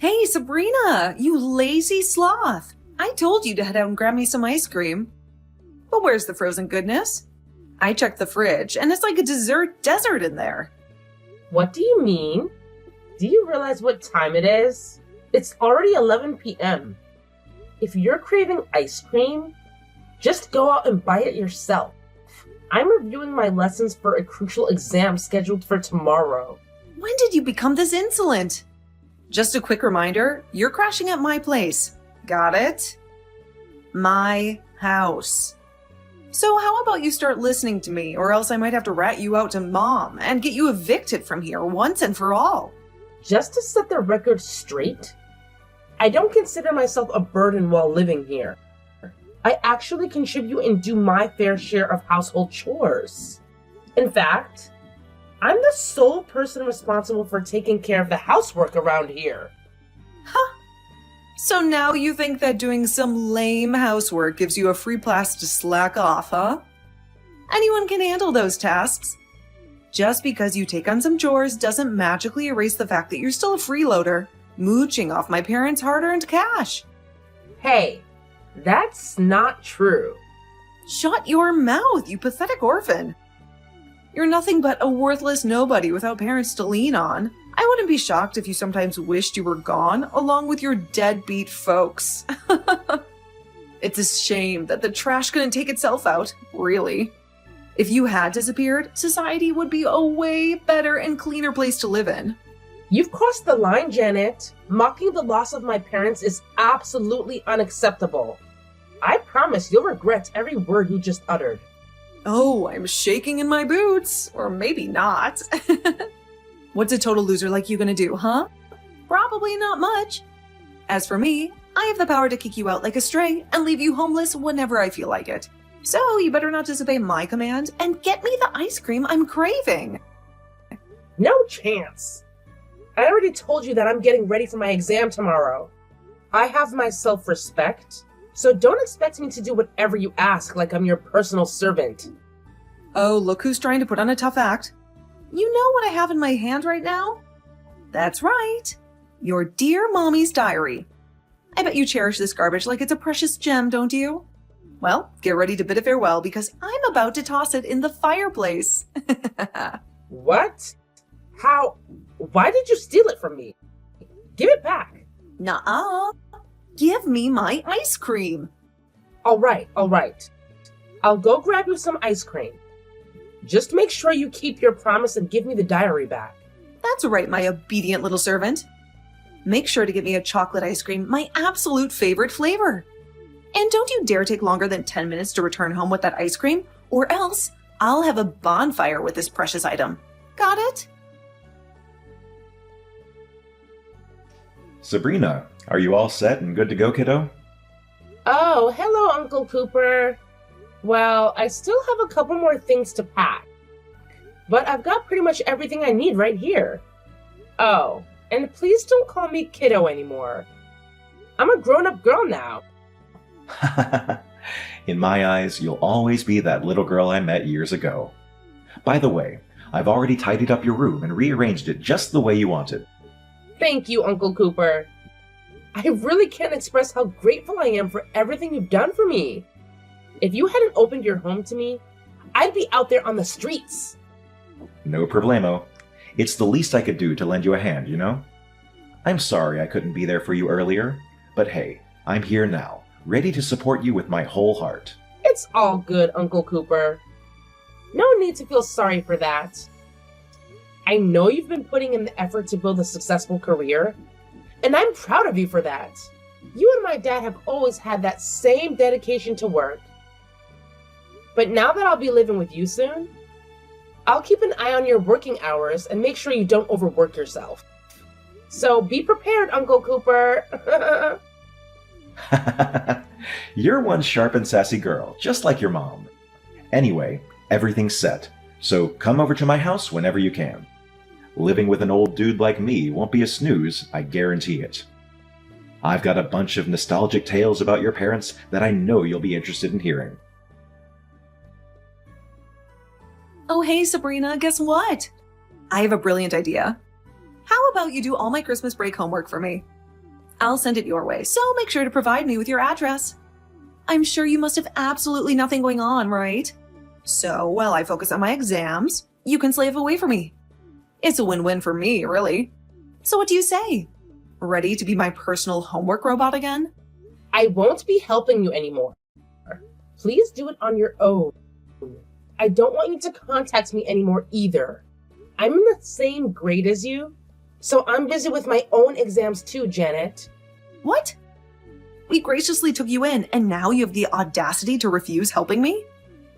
Hey, Sabrina, you lazy sloth. I told you to head out and grab me some ice cream. But where's the frozen goodness? I checked the fridge, and it's like a dessert desert in there. What do you mean? Do you realize what time it is? It's already 11 p.m. If you're craving ice cream, just go out and buy it yourself. I'm reviewing my lessons for a crucial exam scheduled for tomorrow. When did you become this insolent? Just a quick reminder, you're crashing at my place. Got it? My house. So how about you start listening to me, or else I might have to rat you out to Mom and get you evicted from here once and for all. Just to set the record straight, I don't consider myself a burden while living here. I actually contribute and do my fair share of household chores. In fact, I'm the sole person responsible for taking care of the housework around here. Huh. So now you think that doing some lame housework gives you a free pass to slack off, huh? Anyone can handle those tasks. Just because you take on some chores doesn't magically erase the fact that you're still a freeloader, mooching off my parents' hard-earned cash. Hey, that's not true. Shut your mouth, you pathetic orphan. You're nothing but a worthless nobody without parents to lean on. I wouldn't be shocked if you sometimes wished you were gone, along with your deadbeat folks. It's a shame that the trash couldn't take itself out, really. If you had disappeared, society would be a way better and cleaner place to live in. You've crossed the line, Janet. Mocking the loss of my parents is absolutely unacceptable. I promise you'll regret every word you just uttered. Oh, I'm shaking in my boots. Or maybe not. What's a total loser like you gonna do, huh? Probably not much. As for me, I have the power to kick you out like a stray and leave you homeless whenever I feel like it. So you better not disobey my command and get me the ice cream I'm craving. No chance. I already told you that I'm getting ready for my exam tomorrow. I have my self-respect, so don't expect me to do whatever you ask like I'm your personal servant. Oh, look who's trying to put on a tough act. You know what I have in my hand right now? That's right. Your dear mommy's diary. I bet you cherish this garbage like it's a precious gem, don't you? Well, get ready to bid it farewell because I'm about to toss it in the fireplace. What? How? Why did you steal it from me? Give it back. Nuh-uh. Give me my ice cream. All right. I'll go grab you some ice cream. Just make sure you keep your promise and give me the diary back. That's right, my obedient little servant. Make sure to give me a chocolate ice cream, my absolute favorite flavor. And don't you dare take longer than 10 minutes to return home with that ice cream, or else I'll have a bonfire with this precious item. Got it? Sabrina, are you all set and good to go, kiddo? Oh, hello, Uncle Cooper. Well, I still have a couple more things to pack, but I've got pretty much everything I need right here. Oh, and please don't call me kiddo anymore. I'm a grown-up girl now. In my eyes, you'll always be that little girl I met years ago. By the way, I've already tidied up your room and rearranged it just the way you wanted. Thank you, Uncle Cooper. I really can't express how grateful I am for everything you've done for me. If you hadn't opened your home to me, I'd be out there on the streets. No problemo. It's the least I could do to lend you a hand, you know? I'm sorry I couldn't be there for you earlier, but hey, I'm here now, ready to support you with my whole heart. It's all good, Uncle Cooper. No need to feel sorry for that. I know you've been putting in the effort to build a successful career, and I'm proud of you for that. You and my dad have always had that same dedication to work. But now that I'll be living with you soon, I'll keep an eye on your working hours and make sure you don't overwork yourself. So be prepared, Uncle Cooper. You're one sharp and sassy girl, just like your mom. Anyway, everything's set, so come over to my house whenever you can. Living with an old dude like me won't be a snooze, I guarantee it. I've got a bunch of nostalgic tales about your parents that I know you'll be interested in hearing. Oh, hey, Sabrina, guess what? I have a brilliant idea. How about you do all my Christmas break homework for me? I'll send it your way, so make sure to provide me with your address. I'm sure you must have absolutely nothing going on, right? So while I focus on my exams, you can slave away for me. It's a win-win for me, really. So what do you say? Ready to be my personal homework robot again? I won't be helping you anymore. Please do it on your own. I don't want you to contact me anymore either. I'm in the same grade as you, so I'm busy with my own exams too, Janet. What? We graciously took you in, and now you have the audacity to refuse helping me?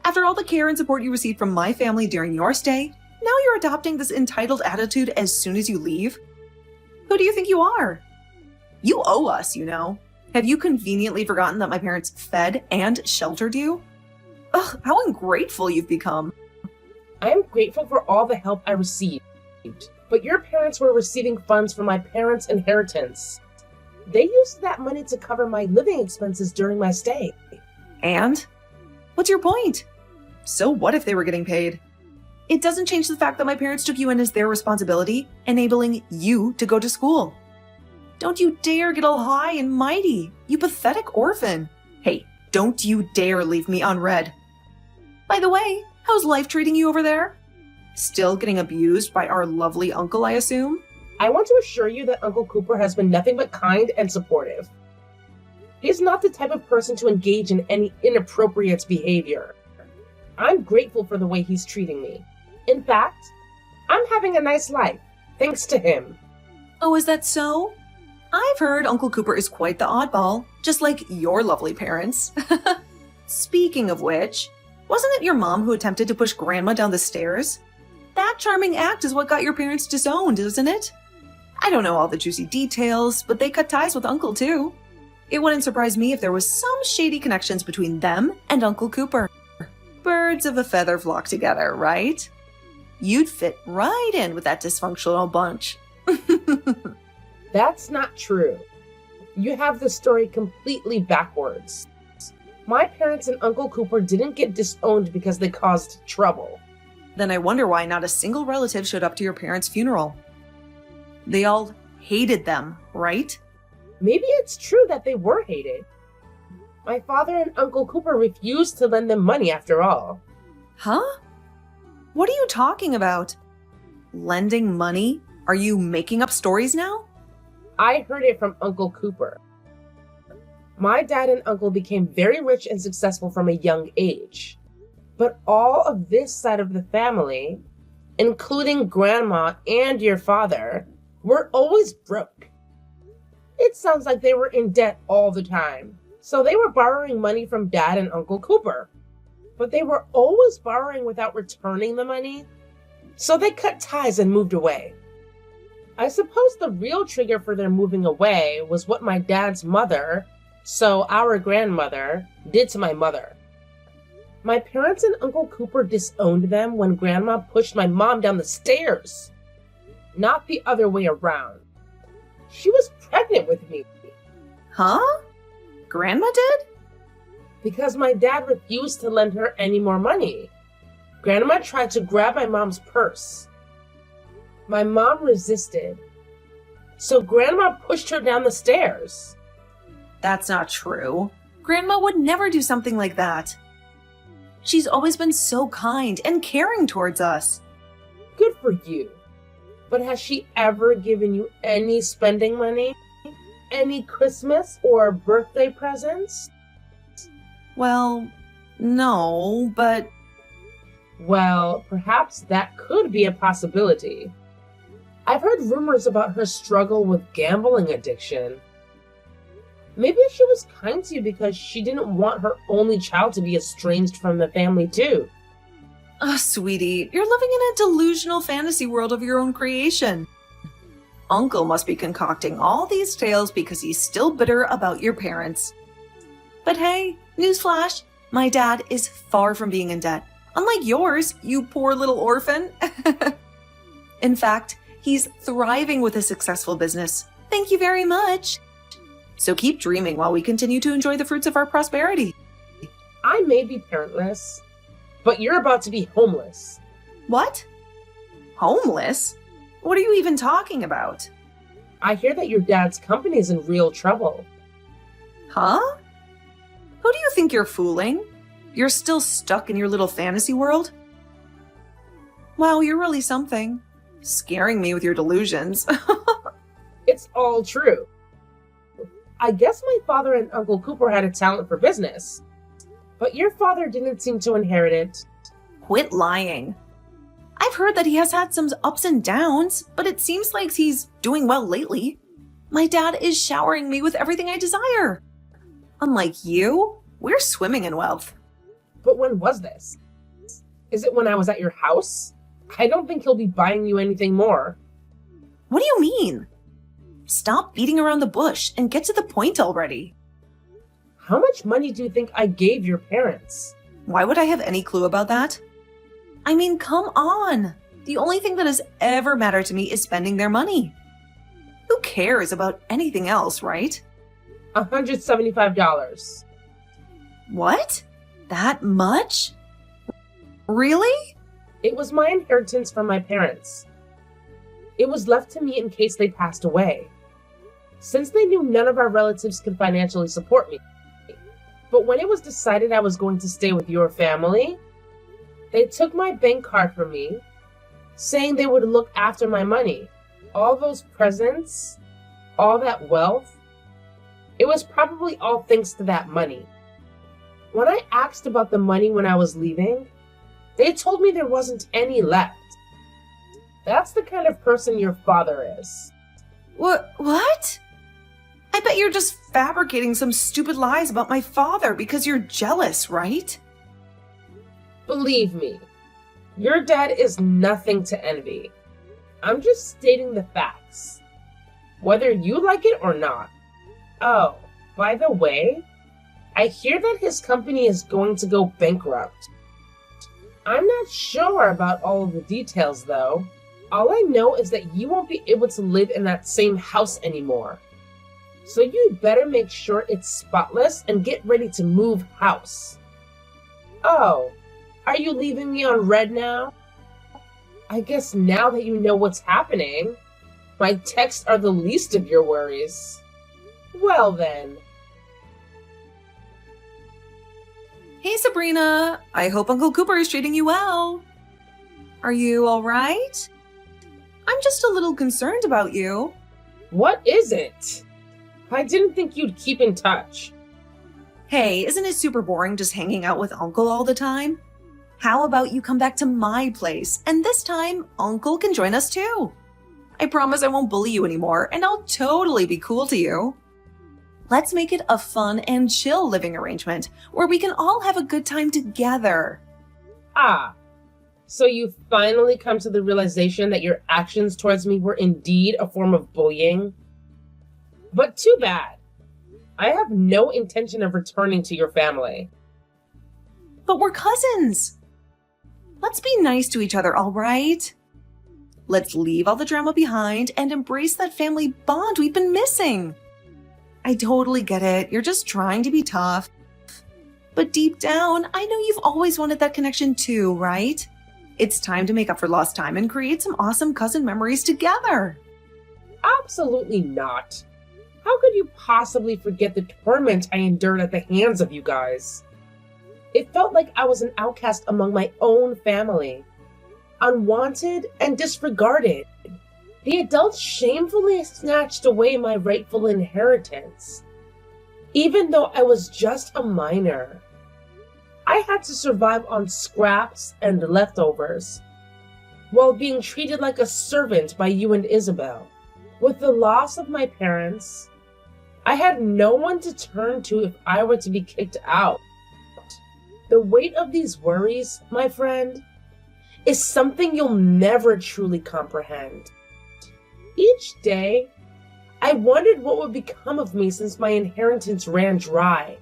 After all the care and support you received from my family during your stay, now you're adopting this entitled attitude as soon as you leave? Who do you think you are? You owe us, you know. Have you conveniently forgotten that my parents fed and sheltered you? Ugh, how ungrateful you've become. I am grateful for all the help I received, but your parents were receiving funds from my parents' inheritance. They used that money to cover my living expenses during my stay. And? What's your point? So what if they were getting paid? It doesn't change the fact that my parents took you in as their responsibility, enabling you to go to school. Don't you dare get all high and mighty, you pathetic orphan. Hey, don't you dare leave me unread. By the way, how's life treating you over there? Still getting abused by our lovely uncle, I assume? I want to assure you that Uncle Cooper has been nothing but kind and supportive. He's not the type of person to engage in any inappropriate behavior. I'm grateful for the way he's treating me. In fact, I'm having a nice life, thanks to him. Oh, is that so? I've heard Uncle Cooper is quite the oddball, just like your lovely parents. Speaking of which, wasn't it your mom who attempted to push Grandma down the stairs? That charming act is what got your parents disowned, isn't it? I don't know all the juicy details, but they cut ties with Uncle too. It wouldn't surprise me if there was some shady connections between them and Uncle Cooper. Birds of a feather flock together, right? You'd fit right in with that dysfunctional bunch. That's not true. You have the story completely backwards. My parents and Uncle Cooper didn't get disowned because they caused trouble. Then I wonder why not a single relative showed up to your parents' funeral. They all hated them, right? Maybe it's true that they were hated. My father and Uncle Cooper refused to lend them money after all. Huh? What are you talking about? Lending money? Are you making up stories now? I heard it from Uncle Cooper. My dad and uncle became very rich and successful from a young age. But all of this side of the family, including Grandma and your father, were always broke. It sounds like they were in debt all the time. So they were borrowing money from Dad and Uncle Cooper. But they were always borrowing without returning the money. So they cut ties and moved away. I suppose the real trigger for their moving away was what my dad's mother, so our grandmother, did to my mother. My parents and Uncle Cooper disowned them when Grandma pushed my mom down the stairs. Not the other way around. She was pregnant with me. Huh? Grandma did? Because my dad refused to lend her any more money. Grandma tried to grab my mom's purse. My mom resisted. So Grandma pushed her down the stairs. That's not true. Grandma would never do something like that. She's always been so kind and caring towards us. Good for you. But has she ever given you any spending money? Any Christmas or birthday presents? Well, no, but... Well, perhaps that could be a possibility. I've heard rumors about her struggle with gambling addiction. Maybe she was kind to you because she didn't want her only child to be estranged from the family too. Oh, sweetie, you're living in a delusional fantasy world of your own creation. Uncle must be concocting all these tales because he's still bitter about your parents. But hey, newsflash, my dad is far from being in debt. Unlike yours, you poor little orphan. In fact, he's thriving with a successful business. Thank you very much. So keep dreaming while we continue to enjoy the fruits of our prosperity. I may be parentless, but you're about to be homeless. What? Homeless? What are you even talking about? I hear that your dad's company is in real trouble. Huh? Who do you think you're fooling? You're still stuck in your little fantasy world? Wow, you're really something. Scaring me with your delusions. It's all true. I guess my father and Uncle Cooper had a talent for business, but your father didn't seem to inherit it. Quit lying. I've heard that he has had some ups and downs, but it seems like he's doing well lately. My dad is showering me with everything I desire. Unlike you, we're swimming in wealth. But when was this? Is it when I was at your house? I don't think he'll be buying you anything more. What do you mean? Stop beating around the bush and get to the point already. How much money do you think I gave your parents? Why would I have any clue about that? I mean, come on. The only thing that has ever mattered to me is spending their money. Who cares about anything else, right? $175. What? That much? Really? It was my inheritance from my parents. It was left to me in case they passed away, since they knew none of our relatives could financially support me. But when it was decided I was going to stay with your family, they took my bank card from me, saying they would look after my money. All those presents, all that wealth, it was probably all thanks to that money. When I asked about the money when I was leaving, they told me there wasn't any left. That's the kind of person your father is. What? I bet you're just fabricating some stupid lies about my father because you're jealous, right? Believe me, your dad is nothing to envy. I'm just stating the facts, whether you like it or not. Oh, by the way, I hear that his company is going to go bankrupt. I'm not sure about all of the details, though. All I know is that you won't be able to live in that same house anymore. So you'd better make sure it's spotless and get ready to move house. Oh, are you leaving me on red now? I guess now that you know what's happening, my texts are the least of your worries. Well then. Hey, Sabrina. I hope Uncle Cooper is treating you well. Are you all right? I'm just a little concerned about you. What is it? I didn't think you'd keep in touch. Hey, isn't it super boring just hanging out with Uncle all the time? How about you come back to my place, and this time, Uncle can join us too. I promise I won't bully you anymore, and I'll totally be cool to you. Let's make it a fun and chill living arrangement, where we can all have a good time together. Ah, so you finally come to the realization that your actions towards me were indeed a form of bullying? But too bad. I have no intention of returning to your family. But we're cousins. Let's be nice to each other, all right? Let's leave all the drama behind and embrace that family bond we've been missing. I totally get it. You're just trying to be tough. But deep down, I know you've always wanted that connection too, right? It's time to make up for lost time and create some awesome cousin memories together. Absolutely not. How could you possibly forget the torment I endured at the hands of you guys? It felt like I was an outcast among my own family, unwanted and disregarded. The adults shamefully snatched away my rightful inheritance, even though I was just a minor. I had to survive on scraps and leftovers, while being treated like a servant by you and Isabel. With the loss of my parents, I had no one to turn to if I were to be kicked out. The weight of these worries, my friend, is something you'll never truly comprehend. Each day, I wondered what would become of me since my inheritance ran dry.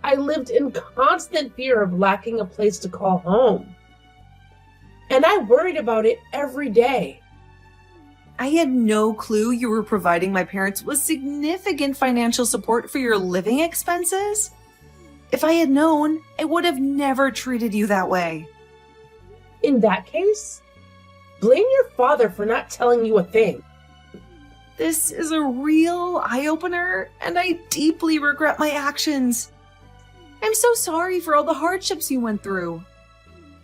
I lived in constant fear of lacking a place to call home. And I worried about it every day. I had no clue you were providing my parents with significant financial support for your living expenses. If I had known, I would have never treated you that way. In that case, blame your father for not telling you a thing. This is a real eye-opener, and I deeply regret my actions. I'm so sorry for all the hardships you went through.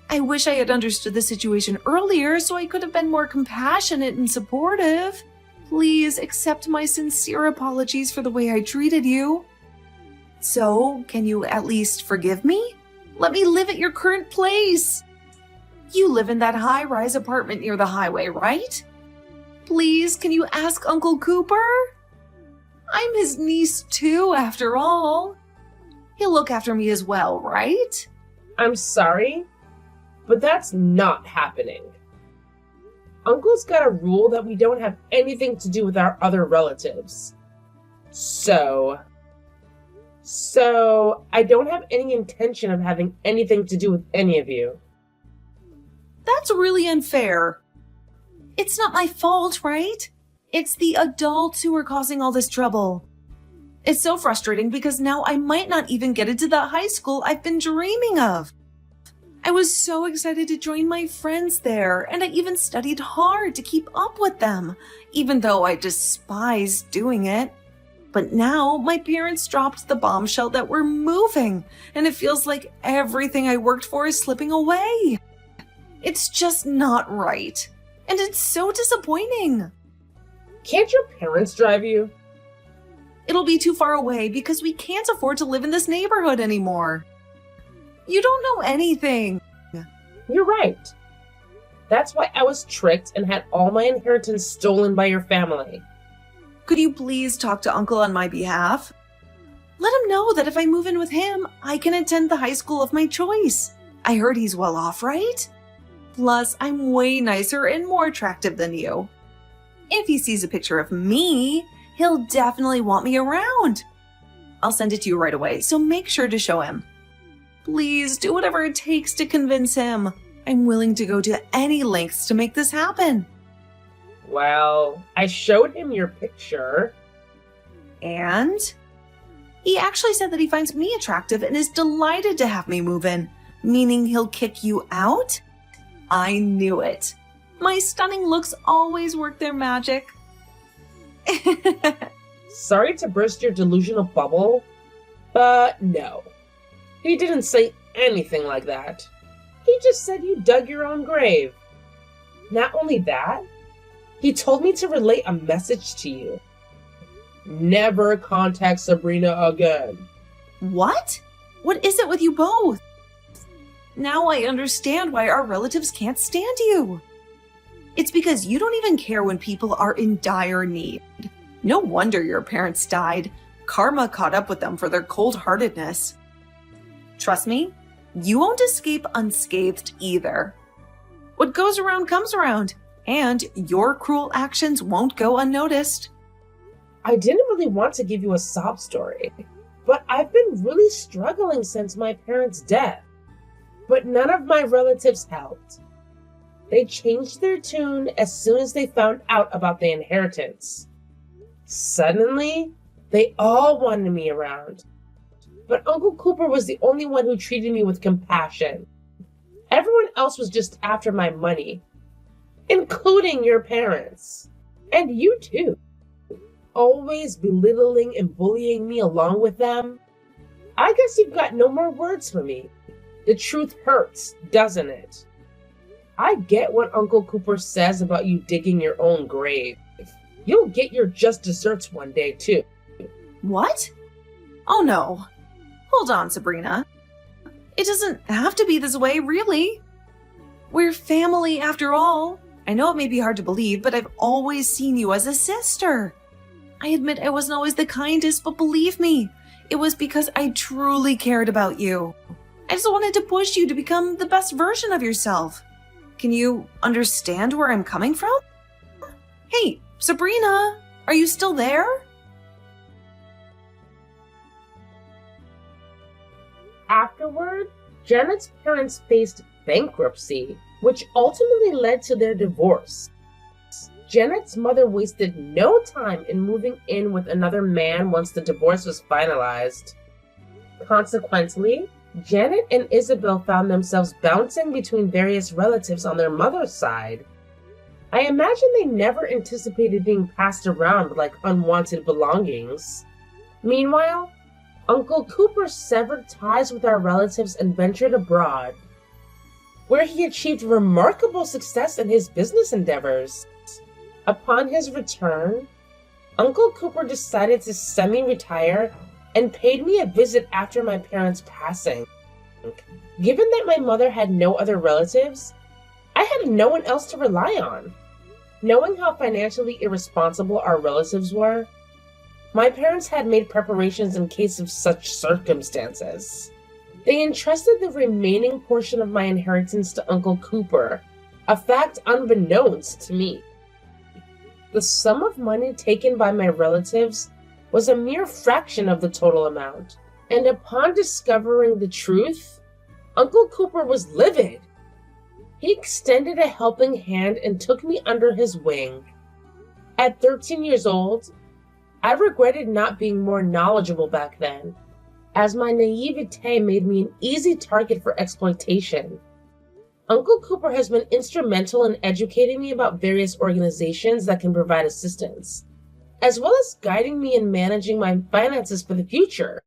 I wish I had understood the situation earlier so I could have been more compassionate and supportive. Please accept my sincere apologies for the way I treated you. So, can you at least forgive me? Let me live at your current place. You live in that high-rise apartment near the highway, right? Please, can you ask Uncle Cooper? I'm his niece too, after all. He'll look after me as well, right? I'm sorry, but that's not happening. Uncle's got a rule that we don't have anything to do with our other relatives. So I don't have any intention of having anything to do with any of you. That's really unfair. It's not my fault, right? It's the adults who are causing all this trouble. It's so frustrating because now I might not even get into the high school I've been dreaming of. I was so excited to join my friends there, and I even studied hard to keep up with them, even though I despised doing it. But now my parents dropped the bombshell that we're moving, and it feels like everything I worked for is slipping away. It's just not right, and it's so disappointing. Can't your parents drive you? It'll be too far away because we can't afford to live in this neighborhood anymore. You don't know anything. You're right. That's why I was tricked and had all my inheritance stolen by your family. Could you please talk to Uncle on my behalf? Let him know that if I move in with him, I can attend the high school of my choice. I heard he's well off, right? Plus, I'm way nicer and more attractive than you. If he sees a picture of me, he'll definitely want me around. I'll send it to you right away, so make sure to show him. Please do whatever it takes to convince him. I'm willing to go to any lengths to make this happen. Well, I showed him your picture. And? He actually said that he finds me attractive and is delighted to have me move in, meaning he'll kick you out? I knew it. My stunning looks always work their magic. Sorry to burst your delusional bubble, but no. He didn't say anything like that. He just said you dug your own grave. Not only that, he told me to relay a message to you. Never contact Sabrina again. What? What is it with you both? Now I understand why our relatives can't stand you. It's because you don't even care when people are in dire need. No wonder your parents died. Karma caught up with them for their cold-heartedness. Trust me, you won't escape unscathed either. What goes around comes around, and your cruel actions won't go unnoticed. I didn't really want to give you a sob story, but I've been really struggling since my parents' death. But none of my relatives helped. They changed their tune as soon as they found out about the inheritance. Suddenly, they all wanted me around. But Uncle Cooper was the only one who treated me with compassion. Everyone else was just after my money, including your parents. And you too. Always belittling and bullying me along with them. I guess you've got no more words for me. The truth hurts, doesn't it? I get what Uncle Cooper says about you digging your own grave. You'll get your just desserts one day, too. What? Oh no. Hold on, Sabrina. It doesn't have to be this way, really. We're family after all. I know it may be hard to believe, but I've always seen you as a sister. I admit I wasn't always the kindest, but believe me, it was because I truly cared about you. I just wanted to push you to become the best version of yourself. Can you understand where I'm coming from? Hey, Sabrina, are you still there? Afterward, Janet's parents faced bankruptcy, which ultimately led to their divorce. Janet's mother wasted no time in moving in with another man once the divorce was finalized. Consequently, Janet and Isabel found themselves bouncing between various relatives on their mother's side. I imagine they never anticipated being passed around like unwanted belongings. Meanwhile, Uncle Cooper severed ties with our relatives and ventured abroad, where he achieved remarkable success in his business endeavors. Upon his return, Uncle Cooper decided to semi-retire and paid me a visit after my parents' passing. Given that my mother had no other relatives, I had no one else to rely on. Knowing how financially irresponsible our relatives were, my parents had made preparations in case of such circumstances. They entrusted the remaining portion of my inheritance to Uncle Cooper, a fact unbeknownst to me. The sum of money taken by my relatives was a mere fraction of the total amount, and upon discovering the truth, Uncle Cooper was livid. He extended a helping hand and took me under his wing. At 13 years old, I regretted not being more knowledgeable back then, as my naivete made me an easy target for exploitation. Uncle Cooper has been instrumental in educating me about various organizations that can provide assistance, as well as guiding me in managing my finances for the future.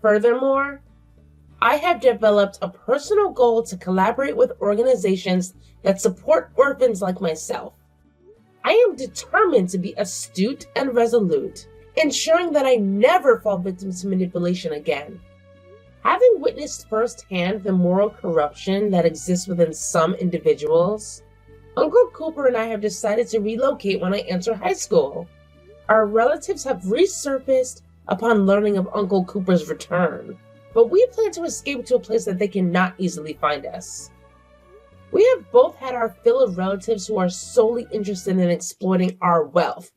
Furthermore, I have developed a personal goal to collaborate with organizations that support orphans like myself. I am determined to be astute and resolute, ensuring that I never fall victim to manipulation again. Having witnessed firsthand the moral corruption that exists within some individuals, Uncle Cooper and I have decided to relocate when I enter high school. Our relatives have resurfaced upon learning of Uncle Cooper's return, but we plan to escape to a place that they cannot easily find us. We have both had our fill of relatives who are solely interested in exploiting our wealth.